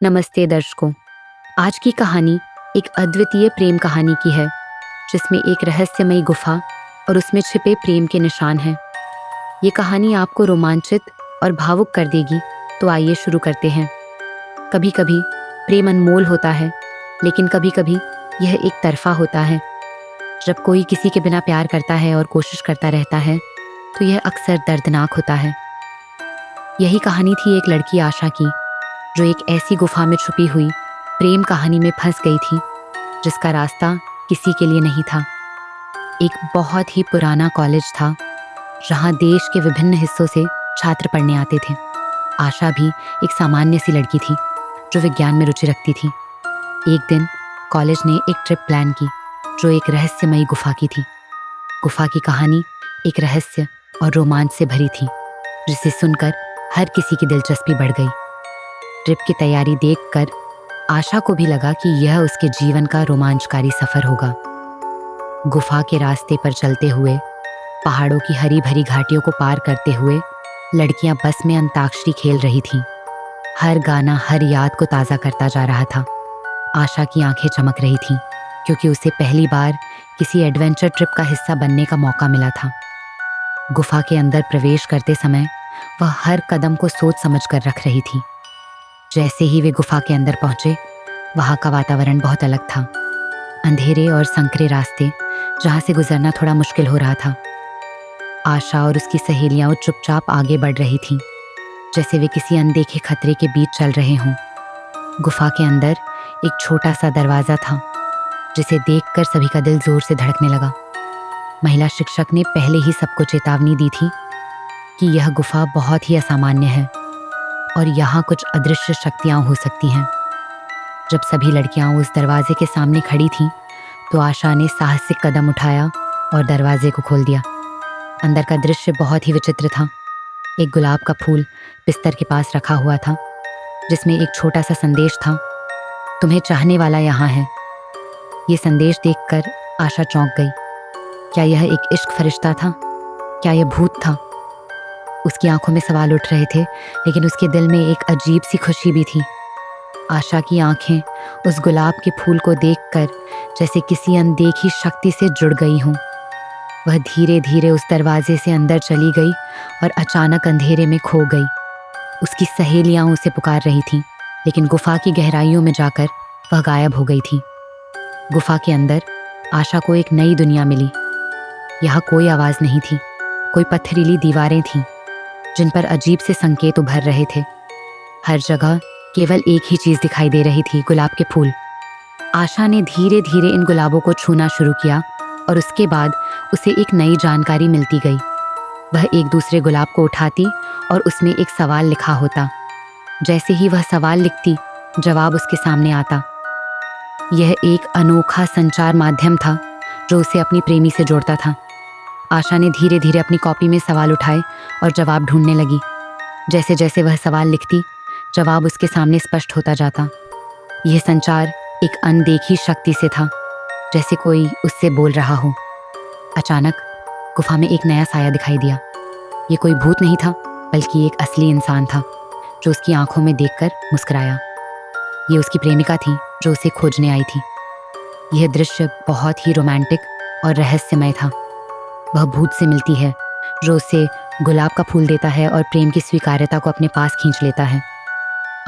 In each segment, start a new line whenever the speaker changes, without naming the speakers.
नमस्ते दर्शकों। आज की कहानी एक अद्वितीय प्रेम कहानी की है, जिसमें एक रहस्यमयी गुफा और उसमें छिपे प्रेम के निशान हैं। ये कहानी आपको रोमांचित और भावुक कर देगी, तो आइए शुरू करते हैं। कभी कभी प्रेम अनमोल होता है, लेकिन कभी कभी यह एक तरफा होता है। जब कोई किसी के बिना प्यार करता है और कोशिश करता रहता है, तो यह अक्सर दर्दनाक होता है। यही कहानी थी एक लड़की आशा की, जो एक ऐसी गुफा में छुपी हुई प्रेम कहानी में फंस गई थी, जिसका रास्ता किसी के लिए नहीं था। एक बहुत ही पुराना कॉलेज था, जहां देश के विभिन्न हिस्सों से छात्र पढ़ने आते थे। आशा भी एक सामान्य सी लड़की थी, जो विज्ञान में रुचि रखती थी। एक दिन कॉलेज ने एक ट्रिप प्लान की, जो एक रहस्यमयी गुफा की थी। गुफा की कहानी एक रहस्य और रोमांच से भरी थी, जिसे सुनकर हर किसी की दिलचस्पी बढ़ गई। ट्रिप की तैयारी देखकर आशा को भी लगा कि यह उसके जीवन का रोमांचकारी सफर होगा। गुफा के रास्ते पर चलते हुए, पहाड़ों की हरी भरी घाटियों को पार करते हुए, लड़कियां बस में अंताक्षरी खेल रही थीं। हर गाना हर याद को ताज़ा करता जा रहा था। आशा की आंखें चमक रही थीं, क्योंकि उसे पहली बार किसी एडवेंचर ट्रिप का हिस्सा बनने का मौका मिला था। गुफा के अंदर प्रवेश करते समय वह हर कदम को सोच समझ कर रख रही थी। जैसे ही वे गुफा के अंदर पहुंचे, वहां का वातावरण बहुत अलग था। अंधेरे और संकरे रास्ते, जहां से गुजरना थोड़ा मुश्किल हो रहा था। आशा और उसकी सहेलियां चुपचाप आगे बढ़ रही थीं, जैसे वे किसी अनदेखे खतरे के बीच चल रहे हों। गुफा के अंदर एक छोटा सा दरवाजा था, जिसे देखकर सभी का दिल जोर से धड़कने लगा। महिला शिक्षक ने पहले ही सबको चेतावनी दी थी कि यह गुफा बहुत ही असामान्य है और यहाँ कुछ अदृश्य शक्तियाँ हो सकती हैं। जब सभी लड़कियाँ उस दरवाजे के सामने खड़ी थीं, तो आशा ने साहसिक कदम उठाया और दरवाजे को खोल दिया। अंदर का दृश्य बहुत ही विचित्र था। एक गुलाब का फूल बिस्तर के पास रखा हुआ था, जिसमें एक छोटा सा संदेश था, तुम्हें चाहने वाला यहाँ है। ये संदेश देखकर आशा चौंक गई। क्या यह एक इश्क फरिश्ता था? क्या यह भूत था? उसकी आंखों में सवाल उठ रहे थे, लेकिन उसके दिल में एक अजीब सी खुशी भी थी। आशा की आंखें उस गुलाब के फूल को देखकर जैसे किसी अनदेखी शक्ति से जुड़ गई हों। वह धीरे धीरे उस दरवाजे से अंदर चली गई और अचानक अंधेरे में खो गई। उसकी सहेलियां उसे पुकार रही थीं, लेकिन गुफा की गहराइयों में जाकर वह गायब हो गई थी। गुफा के अंदर आशा को एक नई दुनिया मिली। यहाँ कोई आवाज़ नहीं थी, कोई पथरीली दीवारें थीं, जिन पर अजीब से संकेत उभर रहे थे। हर जगह केवल एक ही चीज़ दिखाई दे रही थी, गुलाब के फूल। आशा ने धीरे धीरे इन गुलाबों को छूना शुरू किया और उसके बाद उसे एक नई जानकारी मिलती गई। वह एक दूसरे गुलाब को उठाती और उसमें एक सवाल लिखा होता। जैसे ही वह सवाल लिखती, जवाब उसके सामने आता। यह एक अनोखा संचार माध्यम था, जो उसे अपनी प्रेमी से जोड़ता था। आशा ने धीरे धीरे अपनी कॉपी में सवाल उठाए और जवाब ढूंढने लगी। जैसे जैसे वह सवाल लिखती, जवाब उसके सामने स्पष्ट होता जाता। यह संचार एक अनदेखी शक्ति से था, जैसे कोई उससे बोल रहा हो। अचानक गुफा में एक नया साया दिखाई दिया। ये कोई भूत नहीं था, बल्कि एक असली इंसान था, जो उसकी आंखों में देखकर मुस्कुराया। ये उसकी प्रेमिका थी, जो उसे खोजने आई थी। यह दृश्य बहुत ही रोमांटिक और रहस्यमय था। वह भूत से मिलती है, जो उसे गुलाब का फूल देता है और प्रेम की स्वीकार्यता को अपने पास खींच लेता है।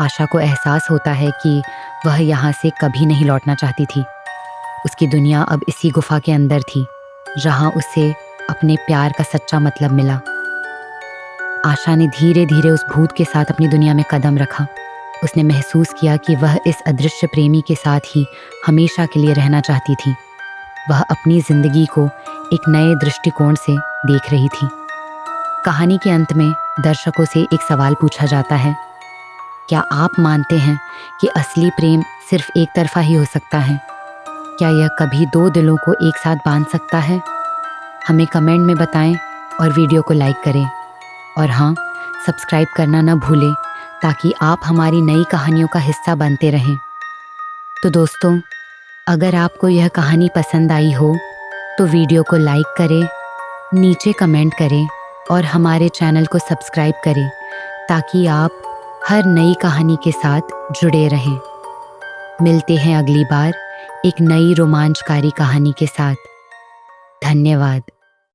आशा को एहसास होता है कि वह यहाँ से कभी नहीं लौटना चाहती थी। उसकी दुनिया अब इसी गुफा के अंदर थी, जहाँ उसे अपने प्यार का सच्चा मतलब मिला। आशा ने धीरे धीरे उस भूत के साथ अपनी दुनिया में कदम रखा। उसने महसूस किया कि वह इस अदृश्य प्रेमी के साथ ही हमेशा के लिए रहना चाहती थी। वह अपनी जिंदगी को एक नए दृष्टिकोण से देख रही थी। कहानी के अंत में दर्शकों से एक सवाल पूछा जाता है, क्या आप मानते हैं कि असली प्रेम सिर्फ एक तरफा ही हो सकता है? क्या यह कभी दो दिलों को एक साथ बांध सकता है? हमें कमेंट में बताएं और वीडियो को लाइक करें। और हाँ, सब्सक्राइब करना न भूलें, ताकि आप हमारी नई कहानियों का हिस्सा बनते रहें। तो दोस्तों, अगर आपको यह कहानी पसंद आई हो, तो वीडियो को लाइक करें, नीचे कमेंट करें और हमारे चैनल को सब्सक्राइब करें, ताकि आप हर नई कहानी के साथ जुड़े रहें। मिलते हैं अगली बार एक नई रोमांचकारी कहानी के साथ। धन्यवाद।